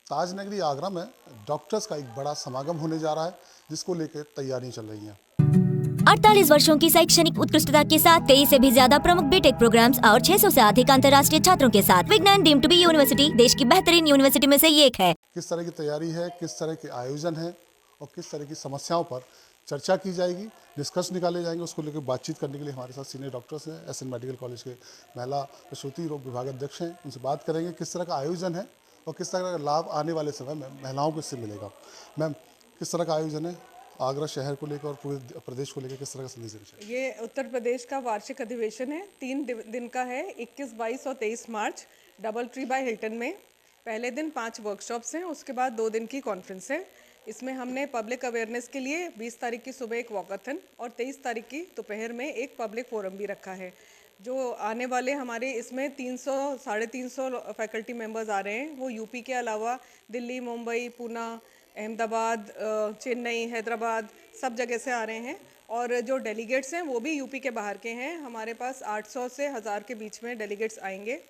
ताजनगरी आगरा में डॉक्टर्स का एक बड़ा समागम होने जा रहा है, जिसको लेकर तैयारियां चल रही हैं। 48 वर्षों की शैक्षणिक उत्कृष्टता के साथ 23 से भी ज्यादा प्रमुख बीटेक प्रोग्राम्स और 600 से अधिक अंतर्राष्ट्रीय छात्रों के साथ विज्ञान डीम्ड टू बी यूनिवर्सिटी देश की बेहतरीन यूनिवर्सिटी में से एक है। किस तरह की तैयारी है, किस तरह के आयोजन है और किस तरह की समस्याओं पर चर्चा की जाएगी, निष्कर्ष निकाले जाएंगे। उसको लेकर बातचीत करने के लिए हमारे साथ सीनियर डॉक्टर्स हैं, एसएन मेडिकल कॉलेज के महिला प्रसूति रोग विभाग अध्यक्ष हैं। उनसे बात करेंगे किस तरह का आयोजन है और किस तरह का लाभ आने वाले समय में महिलाओं को इससे मिलेगा। मैम, किस तरह का आयोजन है, आगरा शहर को लेकर और पूरे प्रदेश को लेकर किस तरह का संदेश देना चाहिए? ये उत्तर प्रदेश का वार्षिक अधिवेशन है, 3 दिन का है, 21, 22 और 23 मार्च डबल ट्री बाय हिल्टन में। पहले दिन 5 वर्कशॉप्स हैं, उसके बाद 2 दिन की कॉन्फ्रेंस है। इसमें हमने पब्लिक अवेयरनेस के लिए 20 तारीख की सुबह एक वॉकथन और 23 तारीख की दोपहर में एक पब्लिक फोरम भी रखा है। जो आने वाले हमारे इसमें 300 साढ़े 300 फैकल्टी मेंबर्स आ रहे हैं। वो यूपी के अलावा दिल्ली, मुंबई, पूना, अहमदाबाद, चेन्नई, हैदराबाद सब जगह से आ रहे हैं। और जो डेलीगेट्स हैं वो भी यूपी के बाहर के हैं। हमारे पास 800 से 1000 के बीच में डेलीगेट्स आएंगे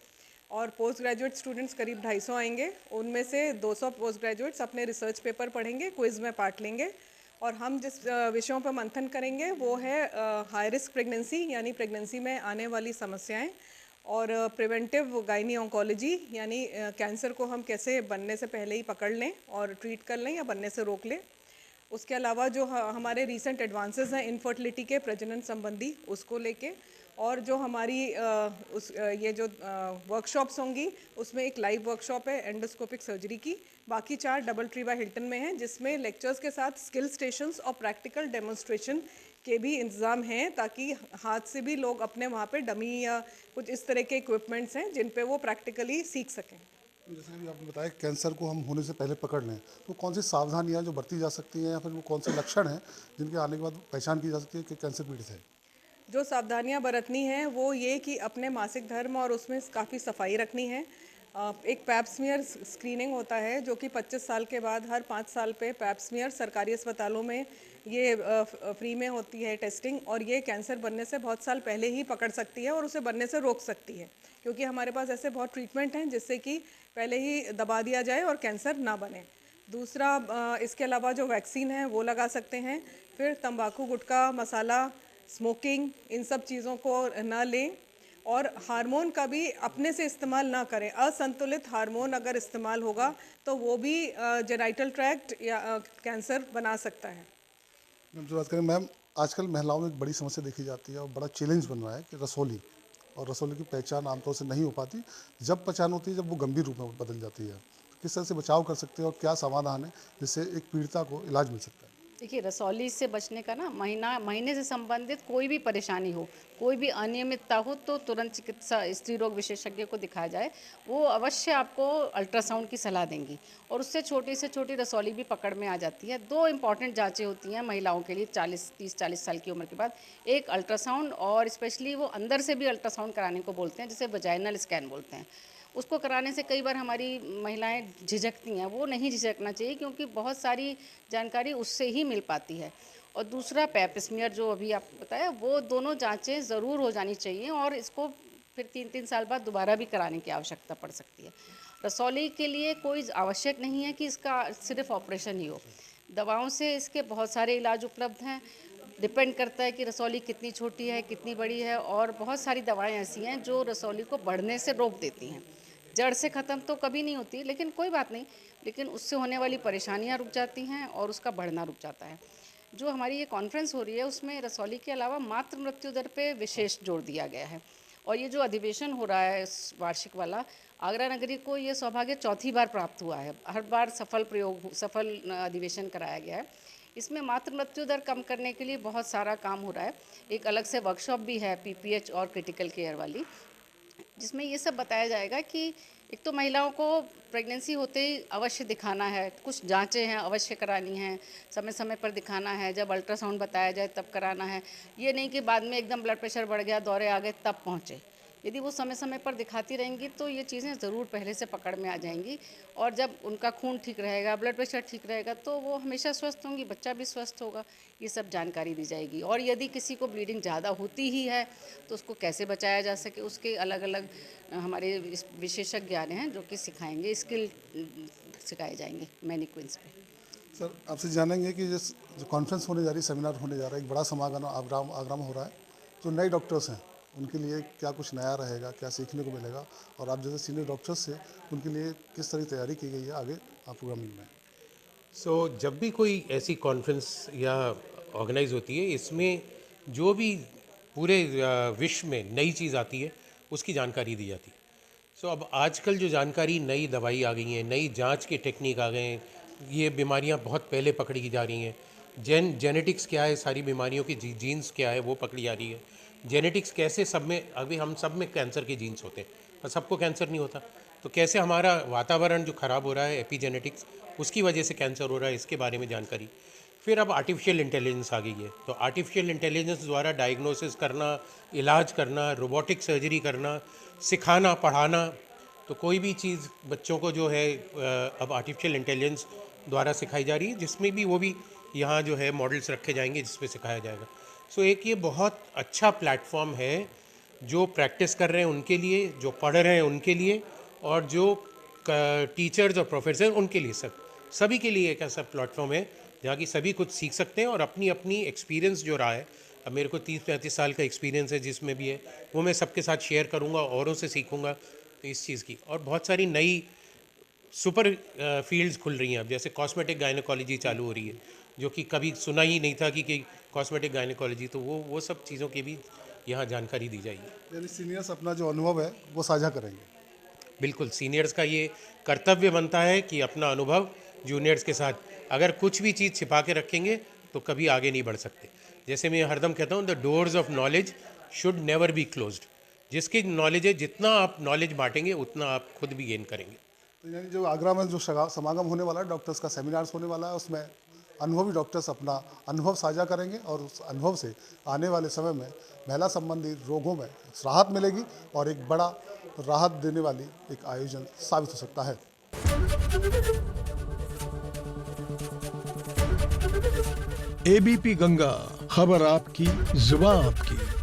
और पोस्ट ग्रेजुएट स्टूडेंट्स करीब 250 आएंगे। उनमें से 200 पोस्ट ग्रेजुएट्स अपने रिसर्च पेपर पढ़ेंगे, क्विज़ में पार्ट लेंगे। और हम जिस विषयों पर मंथन करेंगे वो है हाई रिस्क प्रेगनेंसी, यानी प्रेगनेंसी में आने वाली समस्याएं, और प्रिवेंटिव गायनी ऑन्कोलॉजी, यानी कैंसर को हम कैसे बनने से पहले ही पकड़ लें और ट्रीट कर लें या बनने से रोक लें। उसके अलावा जो हमारे रीसेंट एडवांसेस हैं इनफर्टिलिटी के, प्रजनन संबंधी, उसको लेके। और जो हमारी ये जो वर्कशॉप्स होंगी उसमें एक लाइव वर्कशॉप है एंडोस्कोपिक सर्जरी की। बाकी 4 डबल ट्री बाय हिल्टन में हैं, जिसमें लेक्चर्स के साथ स्किल स्टेशंस और प्रैक्टिकल डेमोन्स्ट्रेशन के भी इंतज़ाम हैं, ताकि हाथ से भी लोग अपने वहाँ पे डमी या कुछ इस तरह के इक्विपमेंट्स हैं जिन पे वो प्रैक्टिकली सीख सकें। जैसे अभी आपने बताया कैंसर को हम होने से पहले पकड़ लें, तो कौन सी सावधानियां जो बरती जा सकती हैं या फिर वो कौन से लक्षण हैं जिनके आने के बाद पहचान की जा सकती है कि कैंसर पीड़ित है? जो सावधानियां बरतनी हैं वो ये कि अपने मासिक धर्म और उसमें काफ़ी सफाई रखनी है। एक पैप स्मीयर स्क्रीनिंग होता है जो कि 25 साल के बाद हर 5 साल पे पैप स्मीयर सरकारी अस्पतालों में ये फ्री में होती है टेस्टिंग। और ये कैंसर बनने से बहुत साल पहले ही पकड़ सकती है और उसे बनने से रोक सकती है, क्योंकि हमारे पास ऐसे बहुत ट्रीटमेंट हैं जिससे कि पहले ही दबा दिया जाए और कैंसर ना बने। दूसरा, इसके अलावा जो वैक्सीन है वो लगा सकते हैं। फिर तंबाकू, गुटखा, मसाला, स्मोकिंग, इन सब चीज़ों को ना लें। और हार्मोन का भी अपने से इस्तेमाल ना करें। असंतुलित हार्मोन अगर इस्तेमाल होगा तो वो भी जेनाइटल ट्रैक्ट या कैंसर बना सकता है। मैम, जो बात करें मैम, आजकल महिलाओं में एक बड़ी समस्या देखी जाती है और बड़ा चैलेंज बन रहा है कि रसोली, और रसोली की पहचान आमतौर से नहीं हो पाती। जब पहचान होती है, जब वो गंभीर रूप में बदल जाती है, तो किस तरह से बचाव कर सकते हैं और क्या समाधान है जिससे एक पीड़िता को इलाज मिल सकता है? देखिए, रसौली से बचने का ना, महीने से संबंधित कोई भी परेशानी हो, कोई भी अनियमितता हो, तो तुरंत चिकित्सा स्त्री रोग विशेषज्ञ को दिखाया जाए। वो अवश्य आपको अल्ट्रासाउंड की सलाह देंगी और उससे छोटी से छोटी रसौली भी पकड़ में आ जाती है। 2 इंपॉर्टेंट जांचें होती हैं महिलाओं के लिए 30-40 साल की उम्र के बाद। एक अल्ट्रासाउंड, और स्पेशली वो अंदर से भी अल्ट्रासाउंड कराने को बोलते हैं, जिसे वजाइनल स्कैन बोलते हैं। उसको कराने से कई बार हमारी महिलाएं झिझकती हैं। वो नहीं झिझकना चाहिए, क्योंकि बहुत सारी जानकारी उससे ही मिल पाती है। और दूसरा, पैप स्मीयर जो अभी आप बताया, वो दोनों जांचें ज़रूर हो जानी चाहिए और इसको फिर 3-3 साल बाद दोबारा भी कराने की आवश्यकता पड़ सकती है। रसौली के लिए कोई आवश्यक नहीं है कि इसका सिर्फ ऑपरेशन ही हो। दवाओं से इसके बहुत सारे इलाज उपलब्ध हैं। डिपेंड करता है कि रसौली कितनी छोटी है, कितनी बड़ी है। और बहुत सारी दवाएं ऐसी हैं जो रसौली को बढ़ने से रोक देती हैं। जड़ से ख़त्म तो कभी नहीं होती, लेकिन कोई बात नहीं, लेकिन उससे होने वाली परेशानियां रुक जाती हैं और उसका बढ़ना रुक जाता है। जो हमारी ये कॉन्फ्रेंस हो रही है उसमें रसौली के अलावा मातृ मृत्यु दर पे विशेष जोर दिया गया है। और ये जो अधिवेशन हो रहा है वार्षिक वाला, आगरा नगरी को ये सौभाग्य चौथी बार प्राप्त हुआ है। हर बार सफल अधिवेशन कराया गया है। इसमें मातृ मृत्यु दर कम करने के लिए बहुत सारा काम हो रहा है। एक अलग से वर्कशॉप भी है पीपीएच और क्रिटिकल केयर वाली, जिसमें ये सब बताया जाएगा कि एक तो महिलाओं को प्रेगनेंसी होते ही अवश्य दिखाना है, कुछ जांचें हैं अवश्य करानी हैं, समय समय पर दिखाना है। जब अल्ट्रासाउंड बताया जाए तब कराना है। ये नहीं कि बाद में एकदम ब्लड प्रेशर बढ़ गया, दौरे आ गए, तब पहुँचे। यदि वो समय समय पर दिखाती रहेंगी तो ये चीज़ें ज़रूर पहले से पकड़ में आ जाएंगी। और जब उनका खून ठीक रहेगा, ब्लड प्रेशर ठीक रहेगा, तो वो हमेशा स्वस्थ होंगी, बच्चा भी स्वस्थ होगा। ये सब जानकारी दी जाएगी। और यदि किसी को ब्लीडिंग ज़्यादा होती ही है तो उसको कैसे बचाया जा सके, उसके अलग अलग हमारे विशेषज्ञ आ रहे हैं जो कि सिखाएंगे। स्किल सिखाए जाएंगे मैनीक्विंस पे। सर आपसे जानेंगे कि जो कॉन्फ्रेंस होने जा रही है, सेमिनार होने जा रहा है, एक बड़ा समागम आगरा में हो रहा है, जो नए डॉक्टर्स हैं उनके लिए क्या कुछ नया रहेगा, क्या सीखने को मिलेगा, और आप जैसे सीनियर डॉक्टर्स से उनके लिए किस तरह की तैयारी की गई है आगे प्रोग्रामिंग में? जब भी कोई ऐसी कॉन्फ्रेंस या ऑर्गेनाइज होती है, इसमें जो भी पूरे विश्व में नई चीज़ आती है उसकी जानकारी दी जाती है। अब आजकल जो जानकारी, नई दवाई आ गई हैं, नई जांच के टेक्निक आ गए हैं, ये बीमारियां बहुत पहले पकड़ी जा रही हैं। जेनेटिक्स क्या है, सारी बीमारियों की जीन्स क्या है वो पकड़ी जा रही है। जेनेटिक्स कैसे सब में, अभी हम सब में कैंसर के जीन्स होते हैं पर सबको कैंसर नहीं होता, तो कैसे हमारा वातावरण जो ख़राब हो रहा है, एपिजेनेटिक्स, उसकी वजह से कैंसर हो रहा है, इसके बारे में जानकारी। फिर अब आर्टिफिशियल इंटेलिजेंस आ गई है, तो आर्टिफिशियल इंटेलिजेंस द्वारा डायग्नोसिस करना, इलाज करना, रोबोटिक सर्जरी करना, सिखाना, पढ़ाना। तो कोई भी चीज़ बच्चों को जो है अब आर्टिफिशियल इंटेलिजेंस द्वारा सिखाई जा रही है, जिसमें भी वो भी यहाँ जो है मॉडल्स रखे जाएंगे जिसपे सिखाया जाएगा। एक ये बहुत अच्छा प्लेटफॉर्म है जो प्रैक्टिस कर रहे हैं उनके लिए, जो पढ़ रहे हैं उनके लिए, और जो टीचर्स और प्रोफेसर उनके लिए, सभी के लिए एक ऐसा प्लेटफॉर्म है जहाँ की सभी कुछ सीख सकते हैं और अपनी अपनी एक्सपीरियंस जो रहा है, अब मेरे को 30-35 साल का एक्सपीरियंस है जिसमें भी है, वो मैं सबके साथ शेयर करूँगा, औरों से सीखूँगा। तो इस चीज़ की और बहुत सारी नई सुपर फील्ड्स खुल रही हैं अब, जैसे कॉस्मेटिक गायनेकोलॉजी चालू हो रही है, जो कि कभी सुना ही नहीं था कि कॉस्मेटिक गायनेकोलॉजी, तो वो सब चीज़ों की भी यहाँ जानकारी दी जाएगी। यानी सीनियर्स अपना जो अनुभव है वो साझा करेंगे? बिल्कुल, सीनियर्स का ये कर्तव्य बनता है कि अपना अनुभव जूनियर्स के साथ, अगर कुछ भी चीज़ छिपा के रखेंगे तो कभी आगे नहीं बढ़ सकते। जैसे मैं हरदम कहता हूँ, the doors of knowledge should never be closed. जिसकी नॉलेज है, जितना आप नॉलेज बांटेंगे उतना आप खुद भी गेन करेंगे। तो यानी जो आगरा में जो समागम होने वाला है, डॉक्टर्स का सेमिनार्स होने वाला है, उसमें अनुभवी डॉक्टर्स अपना अनुभव साझा करेंगे और उस अनुभव से आने वाले समय में महिला संबंधी रोगों में राहत मिलेगी और एक बड़ा राहत देने वाली एक आयोजन साबित हो सकता है। एबीपी गंगा, खबर आपकी, जुबान आपकी।